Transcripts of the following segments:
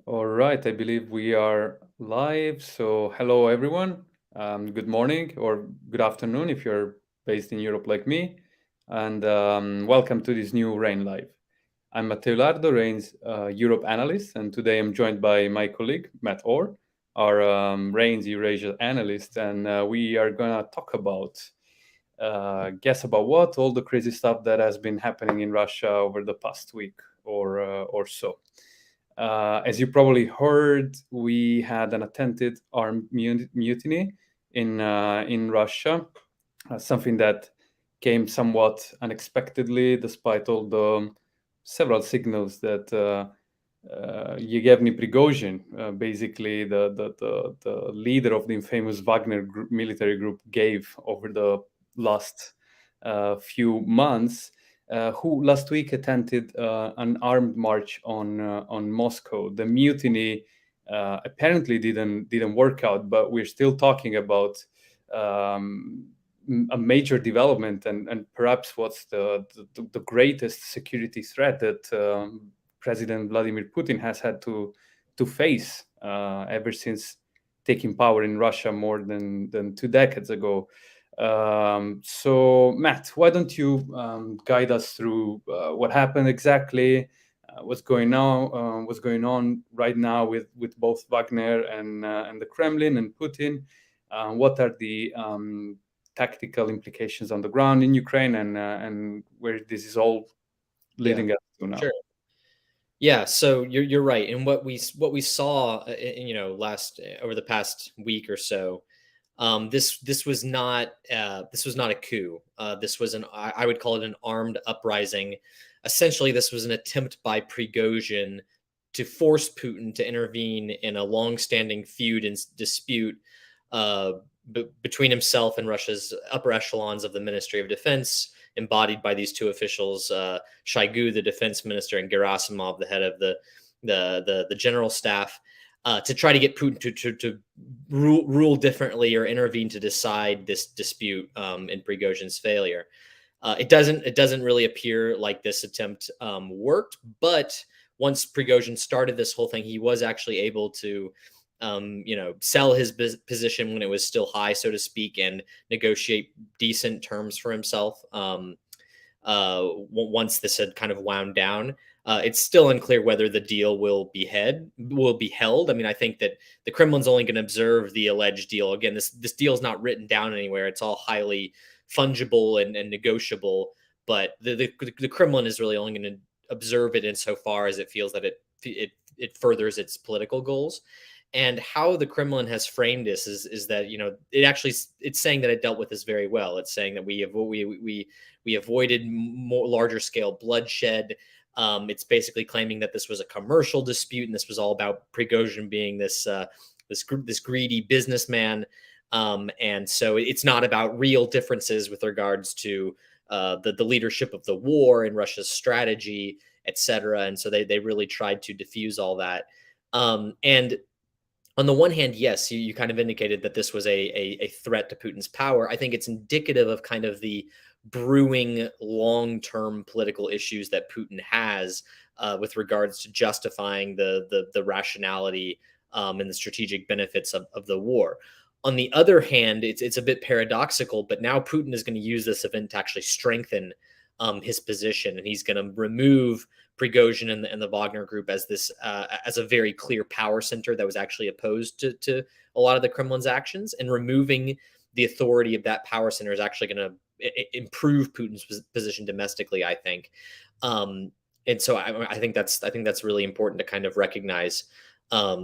All right, I believe we are live. So, hello everyone. Good morning or good afternoon if you're based in Europe like me. And welcome to this new Rain Live. I'm Matteo Lardo, Rain's Europe analyst, and today I'm joined by my colleague Matt Orr, our Rain's Eurasia analyst, and we are gonna talk about guess about what all the crazy stuff that has been happening in Russia over the past week or so. As you probably heard, we had an attempted armed mutiny in Russia, something that came somewhat unexpectedly, despite all the several signals that Yevgeny Prigozhin, basically the leader of the infamous Wagner military group, gave over the last few months, who last week attempted an armed march on Moscow. The mutiny apparently didn't work out, but we're still talking about um, a major development and perhaps what's the greatest security threat that President Vladimir Putin has had to face ever since taking power in Russia more than 2 decades ago. So, Matt, why don't you guide us through what happened exactly, what's going on right now with both Wagner and the Kremlin and Putin? What are the tactical implications on the ground in Ukraine and where this is all Yeah, leading us to now? sure. Yeah, so you're right. And what we saw, last over the past week or so, this was not a coup. This was I would call it an armed uprising. Essentially, this was an attempt by Prigozhin to force Putin to intervene in a long-standing feud and dispute uh, between himself and Russia's upper echelons of the Ministry of Defense, embodied by these two officials, Shoigu, the defense minister, and Gerasimov, the head of the general staff, to try to get Putin to rule differently or intervene to decide this dispute in Prigozhin's failure. It doesn't really appear like this attempt worked, but once Prigozhin started this whole thing, he was actually able to sell his position when it was still high, so to speak, and negotiate decent terms for himself. Once this had kind of wound down, it's still unclear whether the deal will be held. I mean, I think that the Kremlin's only going to observe the alleged deal. Again, this deal is not written down anywhere. It's all highly fungible and negotiable. But the Kremlin is really only going to observe it insofar as it feels that it furthers its political goals. And how the Kremlin has framed this is that it's saying that it dealt with this very well. It's saying that we avoided more larger scale bloodshed. It's basically claiming that this was a commercial dispute and this was all about Prigozhin being this greedy businessman. And so it's not about real differences with regards to the leadership of the war and Russia's strategy, etc. And so they really tried to diffuse all that. And on the one hand, yes, you kind of indicated that this was a threat to Putin's power. I think it's indicative of kind of the brewing long-term political issues that Putin has with regards to justifying the rationality and the strategic benefits of the war. On the other hand, it's a bit paradoxical, but now Putin is going to use this event to actually strengthen his position, and he's going to remove Prigozhin and the Wagner Group as this as a very clear power center that was actually opposed to a lot of the Kremlin's actions, and removing the authority of that power center is actually going to improve Putin's position domestically, I think. And so I think that's really important to kind of recognize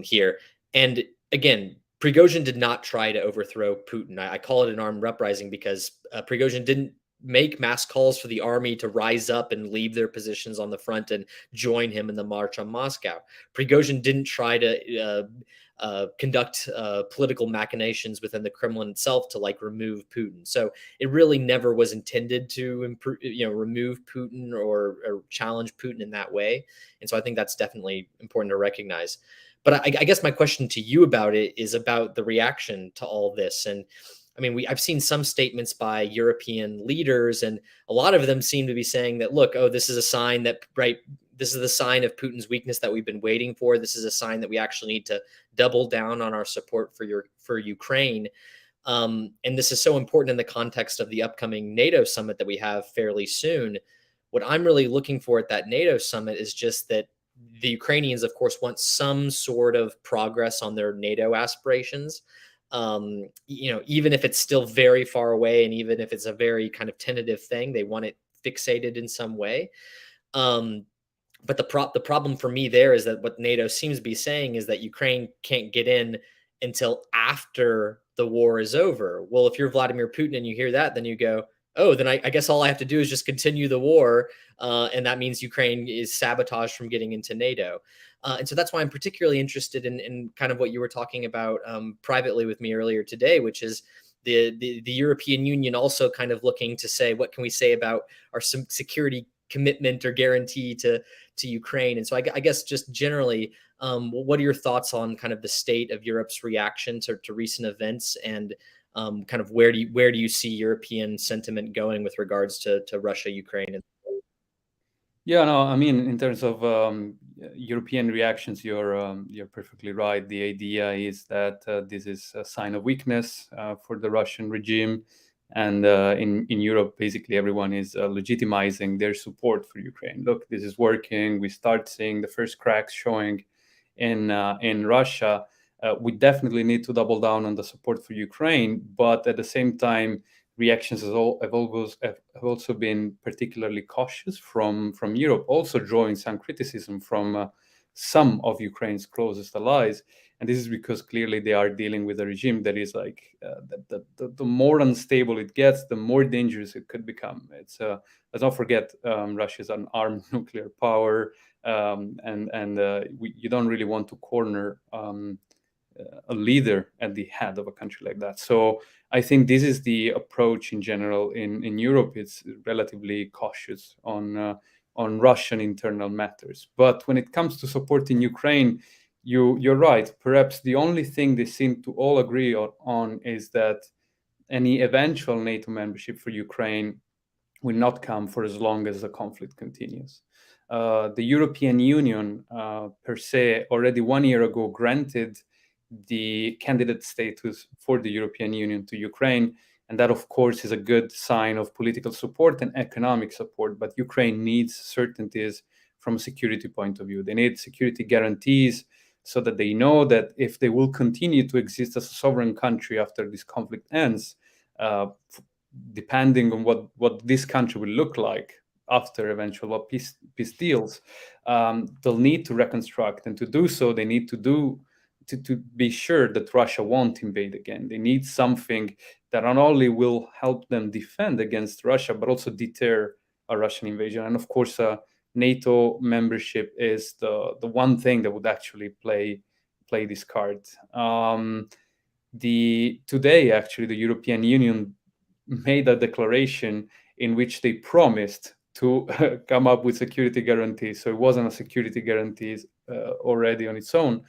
here. And again, Prigozhin did not try to overthrow Putin. I call it an armed uprising because Prigozhin didn't make mass calls for the army to rise up and leave their positions on the front and join him in the march on Moscow. Prigozhin didn't try to conduct political machinations within the Kremlin itself to like remove Putin. So it really never was intended to remove Putin or challenge Putin in that way. And so I think that's definitely important to recognize. But I guess my question to you about it is about the reaction to all this. And I mean, I've seen some statements by European leaders, and a lot of them seem to be saying that, look, oh, this is a sign that this is the sign of Putin's weakness that we've been waiting for. This is a sign that we actually need to double down on our support for Ukraine. And this is so important in the context of the upcoming NATO summit that we have fairly soon. What I'm really looking for at that NATO summit is just that the Ukrainians, of course, want some sort of progress on their NATO aspirations. Even if it's still very far away, and even if it's a very kind of tentative thing, they want it fixated in some way. But the problem for me there is that what NATO seems to be saying is that Ukraine can't get in until after the war is over. Well, if you're Vladimir Putin and you hear that, then you go, oh, then I guess all I have to do is just continue the war, and that means Ukraine is sabotaged from getting into NATO. And so that's why I'm particularly interested in kind of what you were talking about privately with me earlier today, which is the European Union also kind of looking to say, what can we say about our security commitment or guarantee to Ukraine? And so I guess just generally, what are your thoughts on kind of the state of Europe's reaction to recent events, and kind of where do you see European sentiment going with regards to Russia, Ukraine? Yeah, no, I mean, in terms of European reactions, you're perfectly right. The idea is that this is a sign of weakness for the Russian regime, and in Europe, basically everyone is legitimizing their support for Ukraine. Look, this is working. We start seeing the first cracks showing in Russia. We definitely need to double down on the support for Ukraine, but at the same time, reactions have also been particularly cautious from Europe, also drawing some criticism from some of Ukraine's closest allies. And this is because clearly they are dealing with a regime that is like the more unstable it gets, the more dangerous it could become. Let's not forget, Russia is an armed nuclear power, you don't really want to corner a leader at the head of a country like that. So I think this is the approach in general in Europe. It's relatively cautious on Russian internal matters. But when it comes to supporting Ukraine, you're right. Perhaps the only thing they seem to all agree on is that any eventual NATO membership for Ukraine will not come for as long as the conflict continues. The European Union, per se, already 1 year ago granted the candidate status for the European Union to Ukraine. And that, of course, is a good sign of political support and economic support. But Ukraine needs certainties from a security point of view. They need security guarantees so that they know that if they will continue to exist as a sovereign country after this conflict ends, depending on what this country will look like after eventual peace deals, they'll need to reconstruct. And to do so, they need to be sure that Russia won't invade again. They need something that not only will help them defend against Russia, but also deter a Russian invasion. And of course, NATO membership is the one thing that would actually play this card. Today, actually, the European Union made a declaration in which they promised to come up with security guarantees. So it wasn't a security guarantees already on its own.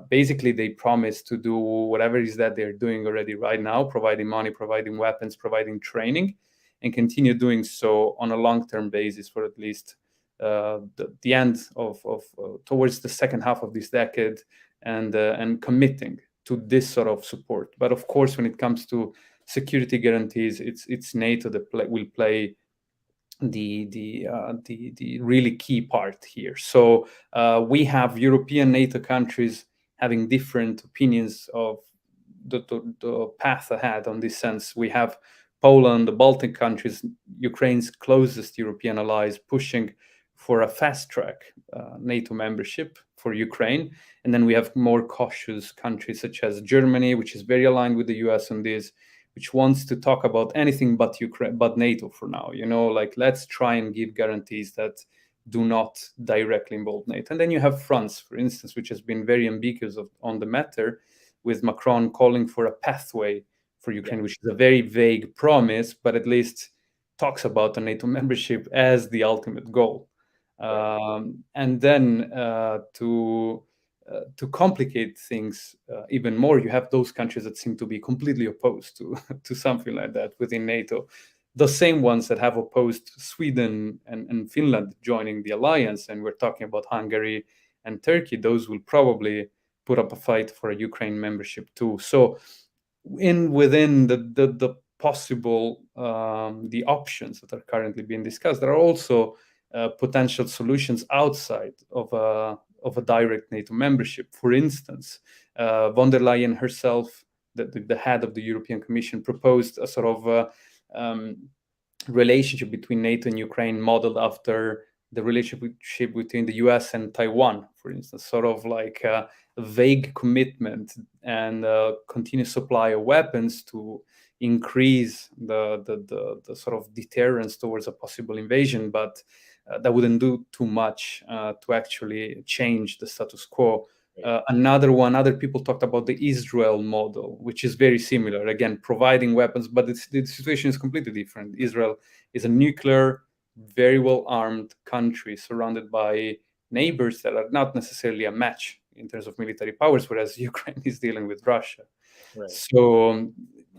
Basically, they promised to do whatever it is that they're doing already right now, providing money, providing weapons, providing training, and continue doing so on a long-term basis for at least the end of towards the second half of this decade, and committing to this sort of support. But of course, when it comes to security guarantees, it's NATO that will play the really key part here. So we have European NATO countries having different opinions of the path ahead on this sense. We have Poland, the Baltic countries, Ukraine's closest European allies, pushing for a fast track NATO membership for Ukraine. And then we have more cautious countries such as Germany, which is very aligned with the US on this, which wants to talk about anything but Ukraine, but NATO for now. Like, let's try and give guarantees that do not directly involve NATO. And then you have France, for instance, which has been very ambiguous on the matter, with Macron calling for a pathway for Ukraine, which is a very vague promise, but at least talks about a NATO membership as the ultimate goal. And then to complicate things even more, you have those countries that seem to be completely opposed to something like that within NATO. the same ones that have opposed Sweden and Finland joining the alliance, and we're talking about Hungary and Turkey, those will probably put up a fight for a Ukraine membership too. So within the possible the options that are currently being discussed, there are also potential solutions outside of a direct NATO membership. For instance, von der Leyen herself, the head of the European Commission, proposed a sort of um, relationship between NATO and Ukraine modeled after the relationship between the US and Taiwan, for instance, sort of like a vague commitment and continuous supply of weapons to increase the sort of deterrence towards a possible invasion, but that wouldn't do too much to actually change the status quo. Other people talked about the Israel model, which is very similar. Again, providing weapons, but the situation is completely different. Israel is a nuclear, very well armed country surrounded by neighbors that are not necessarily a match in terms of military powers, whereas Ukraine is dealing with Russia. Right. So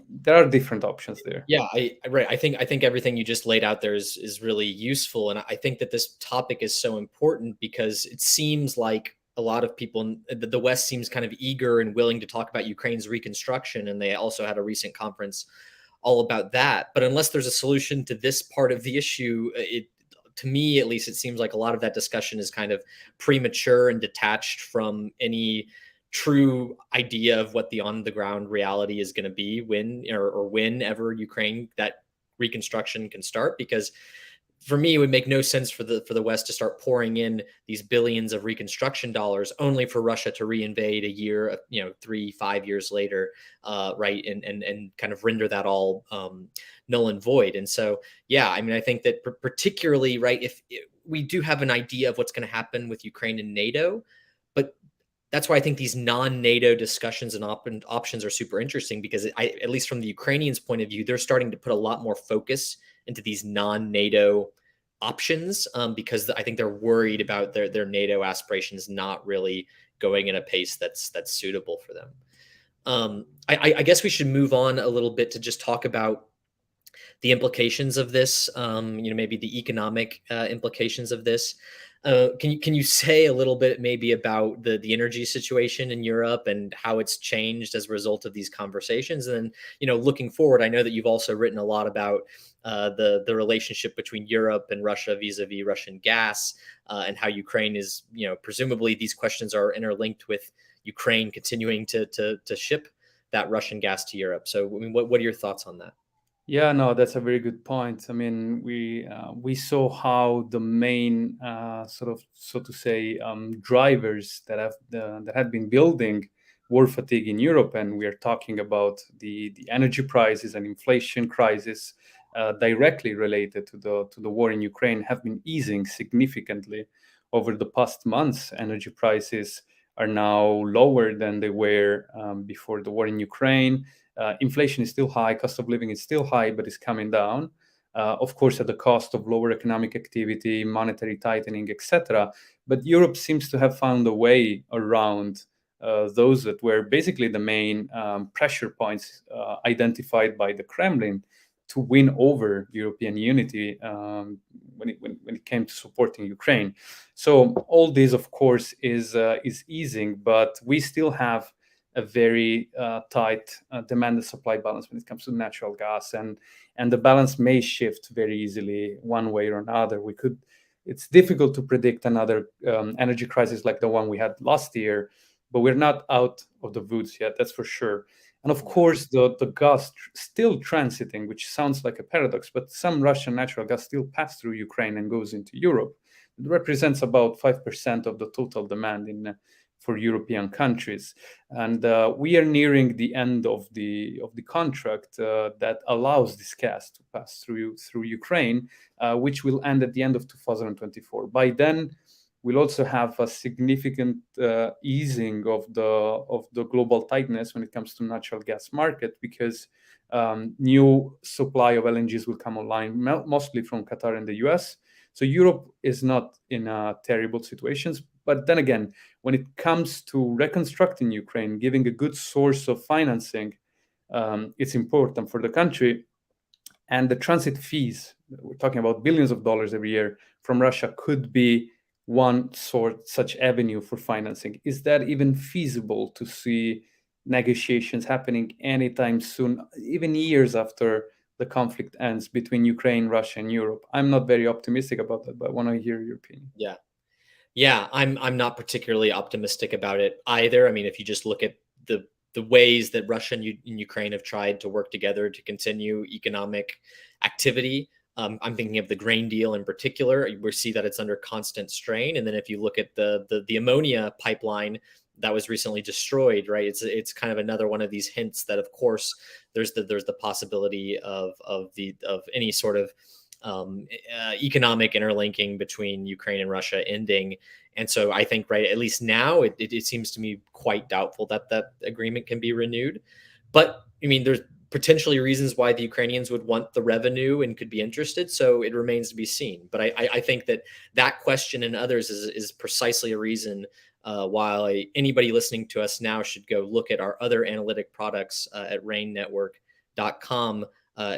there are different options there. Yeah, right. I think everything you just laid out there is really useful, and I think that this topic is so important because it seems like a lot of people in the West seems kind of eager and willing to talk about Ukraine's reconstruction, and they also had a recent conference all about that. But unless there's a solution to this part of the issue, it to me at least it seems like a lot of that discussion is kind of premature and detached from any true idea of what the on the ground reality is going to be when or whenever Ukraine that reconstruction can start. Because for me, it would make no sense for the West to start pouring in these billions of reconstruction dollars only for Russia to reinvade a year, 3-5 years later, right, and kind of render that all null and void. And so, yeah, I mean, I think that particularly, right, if we do have an idea of what's going to happen with Ukraine and NATO, but that's why I think these non-NATO discussions and options are super interesting because at least from the Ukrainians' point of view, they're starting to put a lot more focus into these non-NATO options because I think they're worried about their NATO aspirations not really going in a pace that's suitable for them. I guess we should move on a little bit to just talk about the implications of this. Maybe the economic implications of this. Can you say a little bit maybe about the energy situation in Europe and how it's changed as a result of these conversations? And then, looking forward, I know that you've also written a lot about the relationship between Europe and Russia vis-a-vis Russian gas and how Ukraine is, presumably these questions are interlinked with Ukraine continuing to ship that Russian gas to Europe. So, I mean, what are your thoughts on that? Yeah, no, that's a very good point. I mean, we saw how the main sort of, so to say, drivers that had been building war fatigue in Europe, and we are talking about the energy prices and inflation crisis directly related to the war in Ukraine, have been easing significantly over the past months. Energy prices are now lower than they were before the war in Ukraine. Inflation is still high, cost of living is still high, but it's coming down. Of course, at the cost of lower economic activity, monetary tightening, etc. But Europe seems to have found a way around those that were basically the main pressure points identified by the Kremlin to win over European unity when it came to supporting Ukraine. So all this, of course, is easing, but we still have a very tight demand and supply balance when it comes to natural gas, and the balance may shift very easily one way or another. It's difficult to predict another energy crisis like the one we had last year, but we're not out of the woods yet, that's for sure. And of course, the gas still transiting, which sounds like a paradox, but some Russian natural gas still pass through Ukraine and goes into Europe. It represents about 5% of the total demand for European countries, and we are nearing the end of the contract that allows this gas to pass through Ukraine, which will end at the end of 2024. By then, we'll also have a significant easing of the global tightness when it comes to natural gas market, because new supply of LNGs will come online, mostly from Qatar and the US. So Europe is not in a terrible situations. But then again, when it comes to reconstructing Ukraine, giving a good source of financing, it's important for the country. And the transit fees, we're talking about billions of dollars every year from Russia, could be one sort such avenue for financing. Is that even feasible to see negotiations happening anytime soon, even years after the conflict ends between Ukraine, Russia, and Europe? I'm not very optimistic about that, but I want to hear your opinion. Yeah. Yeah, I'm not particularly optimistic about it either. I mean, if you just look at the ways that Russia and Ukraine have tried to work together to continue economic activity, I'm thinking of the grain deal in particular. We see that it's under constant strain. And then if you look at the ammonia pipeline that was recently destroyed, right? It's kind of another one of these hints that, of course, there's the possibility of any sort of economic interlinking between Ukraine and Russia ending. And so I think, right, at least now, it seems to me quite doubtful that that agreement can be renewed. But I mean, there's potentially reasons why the Ukrainians would want the revenue and could be interested. So it remains to be seen. But I think that that question and others is precisely a reason why anybody listening to us now should go look at our other analytic products at rainnetwork.com.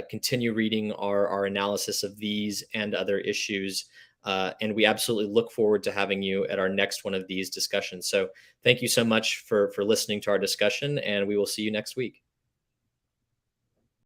Continue reading our analysis of these and other issues. And we absolutely look forward to having you at our next one of these discussions. So thank you so much for listening to our discussion, and we will see you next week.